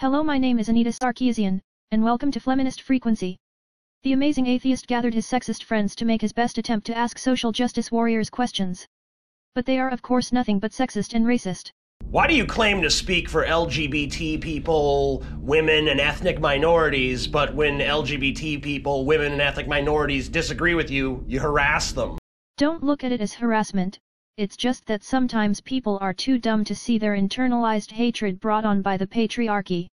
Hello, my name is Anita Sarkeesian, and welcome to Feminist Frequency. The amazing atheist gathered his sexist friends to make his best attempt to ask social justice warriors questions. But they are of course nothing but sexist and racist. Why do you claim to speak for LGBT people, women, and ethnic minorities, but when LGBT people, women, and ethnic minorities disagree with you, you harass them? Don't look at it as harassment, it's just that sometimes people are too dumb to see their internalized hatred brought on by the patriarchy.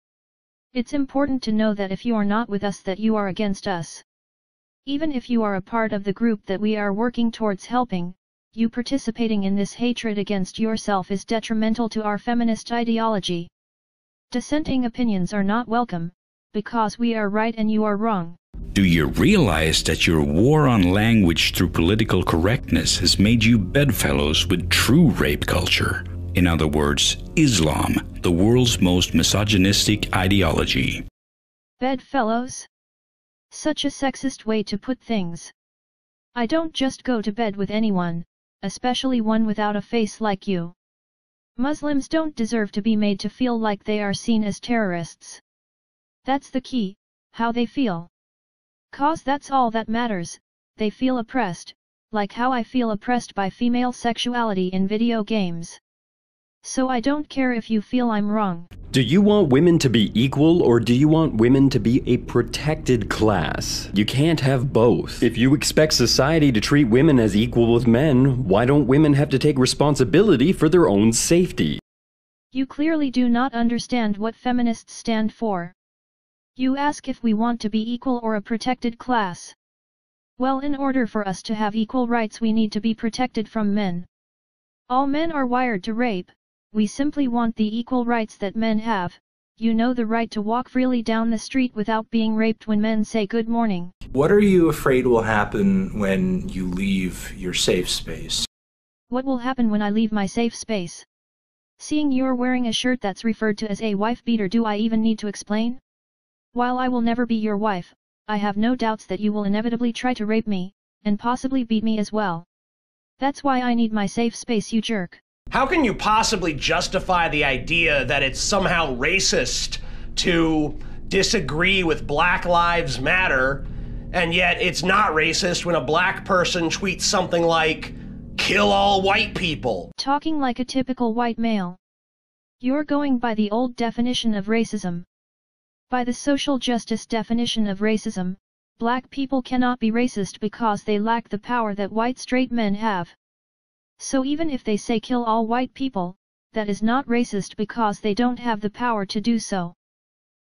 It's important to know that if you are not with us, that you are against us. Even if you are a part of the group that we are working towards helping, you participating in this hatred against yourself is detrimental to our feminist ideology. Dissenting opinions are not welcome, because we are right and you are wrong. Do you realize that your war on language through political correctness has made you bedfellows with true rape culture? In other words, Islam, the world's most misogynistic ideology. Bedfellows? Such a sexist way to put things. I don't just go to bed with anyone, especially one without a face like you. Muslims don't deserve to be made to feel like they are seen as terrorists. That's the key, how they feel. 'Cause that's all that matters, they feel oppressed, like how I feel oppressed by female sexuality in video games. So I don't care if you feel I'm wrong. Do you want women to be equal, or do you want women to be a protected class? You can't have both. If you expect society to treat women as equal with men, why don't women have to take responsibility for their own safety? You clearly do not understand what feminists stand for. You ask if we want to be equal or a protected class. Well, in order for us to have equal rights, we need to be protected from men. All men are wired to rape. We simply want the equal rights that men have, you know, the right to walk freely down the street without being raped when men say good morning. What are you afraid will happen when you leave your safe space? What will happen when I leave my safe space? Seeing you're wearing a shirt that's referred to as a wife beater, do I even need to explain? While I will never be your wife, I have no doubts that you will inevitably try to rape me, and possibly beat me as well. That's why I need my safe space, you jerk. How can you possibly justify the idea that it's somehow racist to disagree with Black Lives Matter, and yet it's not racist when a black person tweets something like, "Kill all white people"? Talking like a typical white male. You're going by the old definition of racism. By the social justice definition of racism, black people cannot be racist because they lack the power that white straight men have. So even if they say kill all white people, that is not racist because they don't have the power to do so.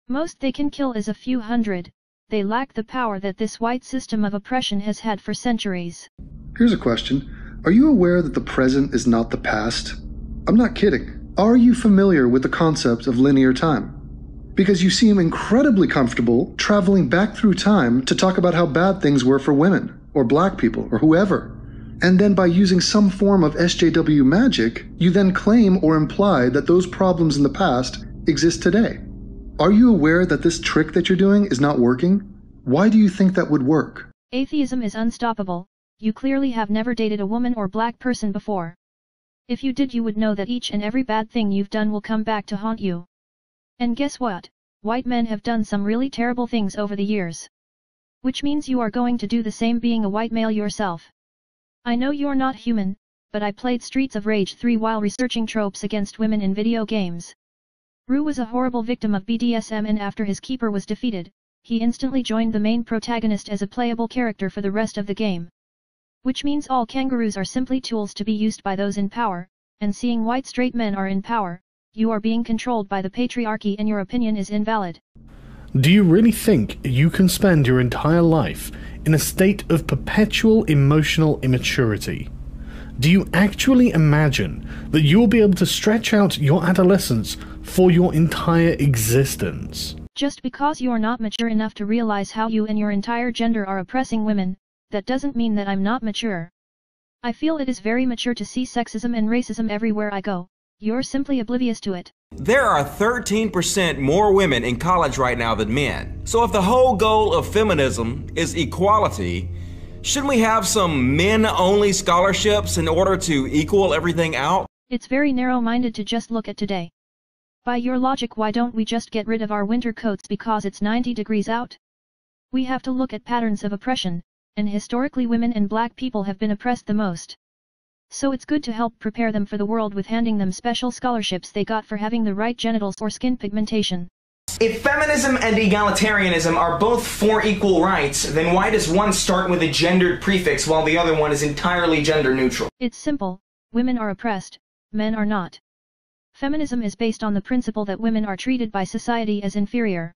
Most they can kill is a few hundred, they lack the power that this white system of oppression has had for centuries. Here's a question. Are you aware that the present is not the past? I'm not kidding. Are you familiar with the concept of linear time? Because you seem incredibly comfortable traveling back through time to talk about how bad things were for women, or black people, or whoever. And then by using some form of SJW magic, you then claim or imply that those problems in the past exist today. Are you aware that this trick that you're doing is not working? Why do you think that would work? Atheism is unstoppable. You clearly have never dated a woman or black person before. If you did, you would know that each and every bad thing you've done will come back to haunt you. And guess what? White men have done some really terrible things over the years. Which means you are going to do the same being a white male yourself. I know you're not human, but I played Streets of Rage 3 while researching tropes against women in video games. Rue was a horrible victim of BDSM, and after his keeper was defeated, he instantly joined the main protagonist as a playable character for the rest of the game. Which means all kangaroos are simply tools to be used by those in power, and seeing white straight men are in power, you are being controlled by the patriarchy and your opinion is invalid. Do you really think you can spend your entire life in a state of perpetual emotional immaturity? Do you actually imagine that you will be able to stretch out your adolescence for your entire existence? Just because you're not mature enough to realize how you and your entire gender are oppressing women, that doesn't mean that I'm not mature. I feel it is very mature to see sexism and racism everywhere I go. You're simply oblivious to it. There are 13% more women in college right now than men. So if the whole goal of feminism is equality, shouldn't we have some men-only scholarships in order to equal everything out? It's very narrow-minded to just look at today. By your logic, why don't we just get rid of our winter coats because it's 90 degrees out? We have to look at patterns of oppression, and historically women and black people have been oppressed the most. So it's good to help prepare them for the world with handing them special scholarships they got for having the right genitals or skin pigmentation. If feminism and egalitarianism are both for equal rights, then why does one start with a gendered prefix while the other one is entirely gender neutral? It's simple. Women are oppressed, men are not. Feminism is based on the principle that women are treated by society as inferior.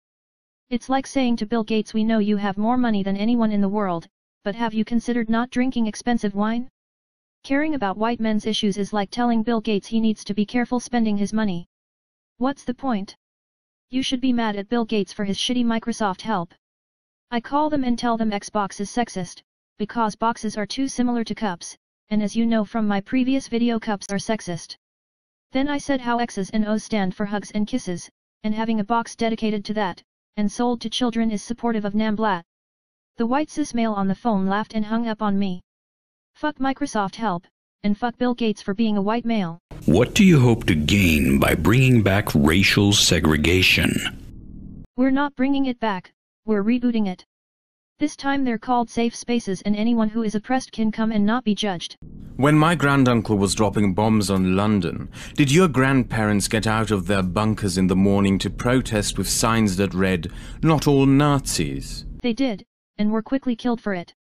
It's like saying to Bill Gates, we know you have more money than anyone in the world, but have you considered not drinking expensive wine? Caring about white men's issues is like telling Bill Gates he needs to be careful spending his money. What's the point? You should be mad at Bill Gates for his shitty Microsoft help. I call them and tell them Xbox is sexist, because boxes are too similar to cups, and as you know from my previous video, cups are sexist. Then I said how X's and O's stand for hugs and kisses, and having a box dedicated to that, and sold to children is supportive of NAMBLAT. The white cis male on the phone laughed and hung up on me. Fuck Microsoft help, and fuck Bill Gates for being a white male. What do you hope to gain by bringing back racial segregation? We're not bringing it back, we're rebooting it. This time they're called safe spaces, and anyone who is oppressed can come and not be judged. When my granduncle was dropping bombs on London, did your grandparents get out of their bunkers in the morning to protest with signs that read, "Not all Nazis"? They did, and were quickly killed for it.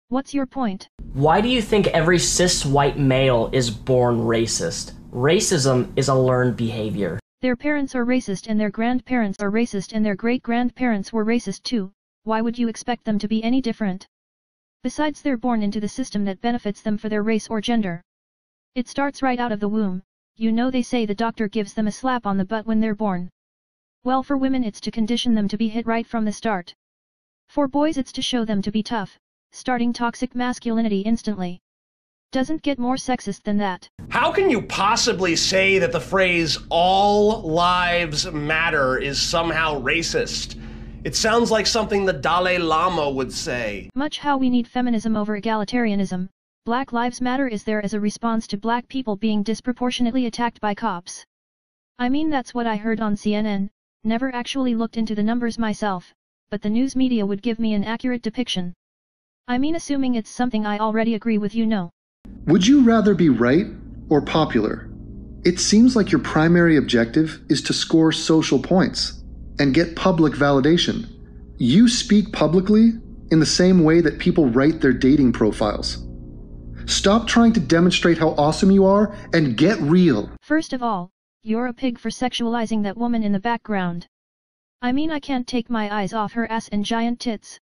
What's your point? Why do you think every cis white male is born racist? Racism is a learned behavior. Their parents are racist and their grandparents are racist and their great-grandparents were racist too. Why would you expect them to be any different? Besides, they're born into the system that benefits them for their race or gender. It starts right out of the womb. You know, they say the doctor gives them a slap on the butt when they're born. Well, for women it's to condition them to be hit right from the start. For boys it's to show them to be tough, starting toxic masculinity instantly. Doesn't get more sexist than that. How can you possibly say that the phrase "all lives matter" is somehow racist? It sounds like something the Dalai Lama would say. Much how we need feminism over egalitarianism, Black Lives Matter is there as a response to black people being disproportionately attacked by cops. I mean, that's what I heard on CNN, never actually looked into the numbers myself, but the news media would give me an accurate depiction. I mean, assuming it's something I already agree with, you know. Would you rather be right or popular? It seems like your primary objective is to score social points and get public validation. You speak publicly in the same way that people write their dating profiles. Stop trying to demonstrate how awesome you are and get real. First of all, you're a pig for sexualizing that woman in the background. I mean, I can't take my eyes off her ass and giant tits.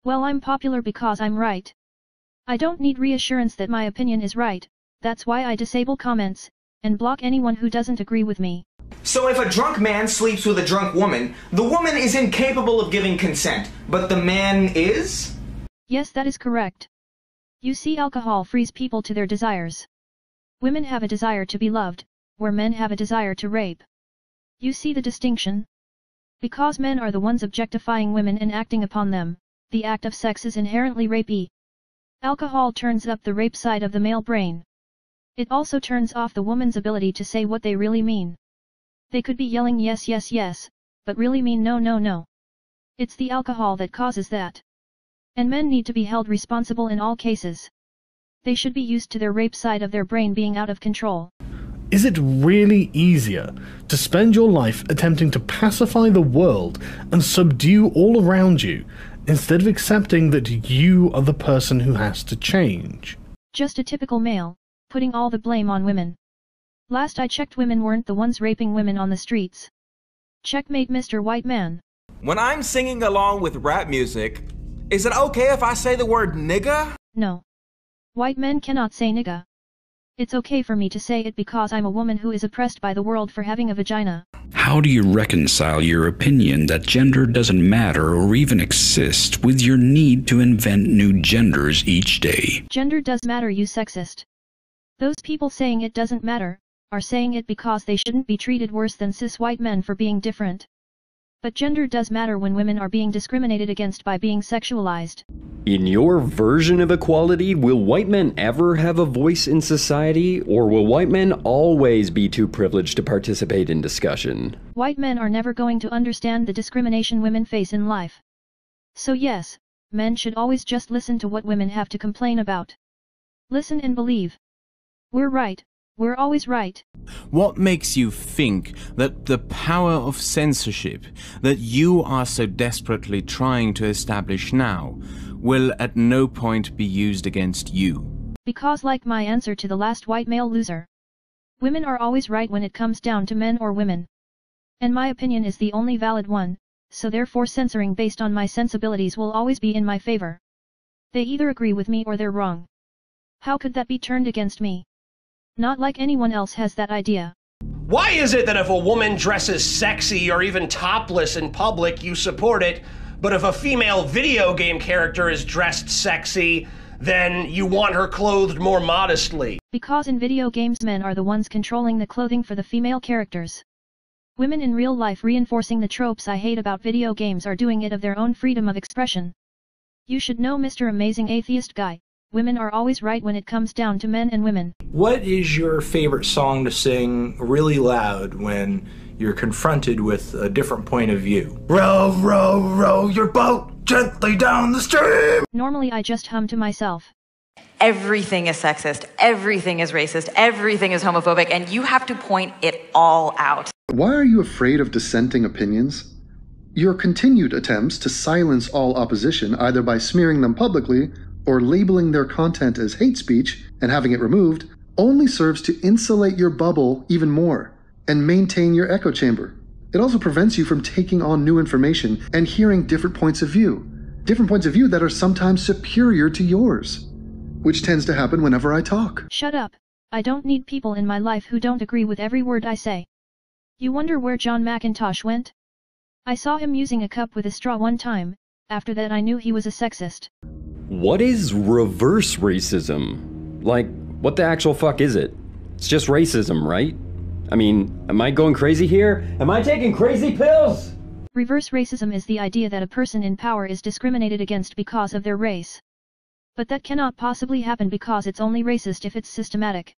Well, I'm popular because I'm right. I don't need reassurance that my opinion is right. That's why I disable comments and block anyone who doesn't agree with me. So if a drunk man sleeps with a drunk woman, the woman is incapable of giving consent, but the man is? Yes, that is correct. You see, alcohol frees people to their desires. Women have a desire to be loved, where men have a desire to rape. You see the distinction? Because men are the ones objectifying women and acting upon them, the act of sex is inherently rapey. Alcohol turns up the rape side of the male brain. It also turns off the woman's ability to say what they really mean. They could be yelling yes, yes, yes, but really mean no, no, no. It's the alcohol that causes that. And men need to be held responsible in all cases. They should be used to their rape side of their brain being out of control. Is it really easier to spend your life attempting to pacify the world and subdue all around you, instead of accepting that you are the person who has to change? Just a typical male, putting all the blame on women. Last I checked, women weren't the ones raping women on the streets. Checkmate, Mr. White Man. When I'm singing along with rap music, is it okay if I say the word nigga? No. White men cannot say nigga. It's okay for me to say it because I'm a woman who is oppressed by the world for having a vagina. How do you reconcile your opinion that gender doesn't matter or even exist with your need to invent new genders each day? Gender does matter, you sexist. Those people saying it doesn't matter are saying it because they shouldn't be treated worse than cis white men for being different. But gender does matter when women are being discriminated against by being sexualized. In your version of equality, will white men ever have a voice in society, or will white men always be too privileged to participate in discussion? White men are never going to understand the discrimination women face in life. So yes, men should always just listen to what women have to complain about. Listen and believe. We're right. We're always right. What makes you think that the power of censorship that you are so desperately trying to establish now will at no point be used against you? Because like my answer to the last white male loser, women are always right when it comes down to men or women. And my opinion is the only valid one, so therefore censoring based on my sensibilities will always be in my favor. They either agree with me or they're wrong. How could that be turned against me? Not like anyone else has that idea. Why is it that if a woman dresses sexy or even topless in public, you support it, but if a female video game character is dressed sexy, then you want her clothed more modestly? Because in video games men are the ones controlling the clothing for the female characters. Women in real life reinforcing the tropes I hate about video games are doing it of their own freedom of expression. You should know, Mr. Amazing Atheist Guy. Women are always right when it comes down to men and women. What is your favorite song to sing really loud when you're confronted with a different point of view? Row, row, row your boat gently down the stream! Normally I just hum to myself. Everything is sexist, everything is racist, everything is homophobic, and you have to point it all out. Why are you afraid of dissenting opinions? Your continued attempts to silence all opposition, either by smearing them publicly or labeling their content as hate speech and having it removed, only serves to insulate your bubble even more and maintain your echo chamber. It also prevents you from taking on new information and hearing different points of view that are sometimes superior to yours, which tends to happen whenever I talk. Shut up. I don't need people in my life who don't agree with every word I say. You wonder where John McIntosh went? I saw him using a cup with a straw one time. After that I knew he was a sexist. What is reverse racism? Like, what the actual fuck is it? It's just racism, right? I mean, am I going crazy here? Am I taking crazy pills? Reverse racism is the idea that a person in power is discriminated against because of their race. But that cannot possibly happen because it's only racist if it's systematic.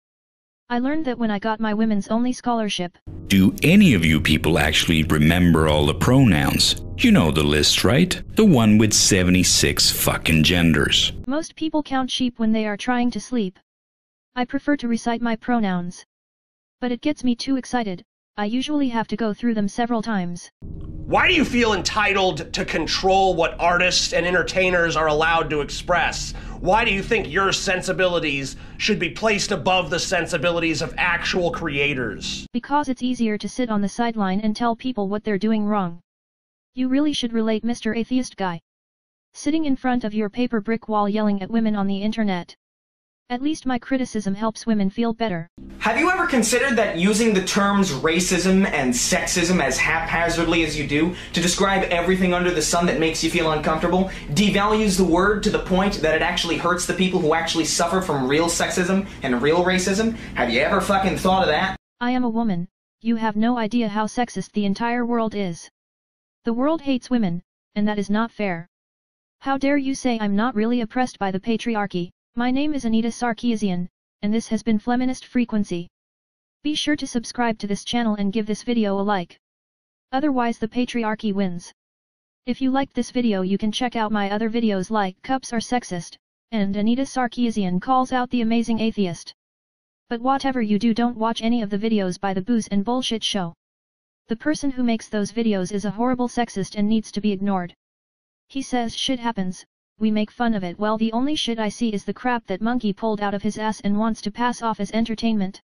I learned that when I got my women's only scholarship. Do any of you people actually remember all the pronouns? You know the list, right? The one with 76 fucking genders. Most people count sheep when they are trying to sleep. I prefer to recite my pronouns. But it gets me too excited. I usually have to go through them several times. Why do you feel entitled to control what artists and entertainers are allowed to express? Why do you think your sensibilities should be placed above the sensibilities of actual creators? Because it's easier to sit on the sideline and tell people what they're doing wrong. You really should relate, Mr. Atheist Guy. Sitting in front of your paper brick wall yelling at women on the internet. At least my criticism helps women feel better. Have you ever considered that using the terms racism and sexism as haphazardly as you do to describe everything under the sun that makes you feel uncomfortable devalues the word to the point that it actually hurts the people who actually suffer from real sexism and real racism? Have you ever fucking thought of that? I am a woman. You have no idea how sexist the entire world is. The world hates women, and that is not fair. How dare you say I'm not really oppressed by the patriarchy? My name is Anita Sarkeesian, and this has been Feminist Frequency. Be sure to subscribe to this channel and give this video a like. Otherwise the patriarchy wins. If you liked this video you can check out my other videos like Cups Are Sexist, and Anita Sarkeesian Calls Out the Amazing Atheist. But whatever you do, don't watch any of the videos by the Booze and Bullshit Show. The person who makes those videos is a horrible sexist and needs to be ignored. He says shit happens. We make fun of it. Well, the only shit I see is the crap that monkey pulled out of his ass and wants to pass off as entertainment.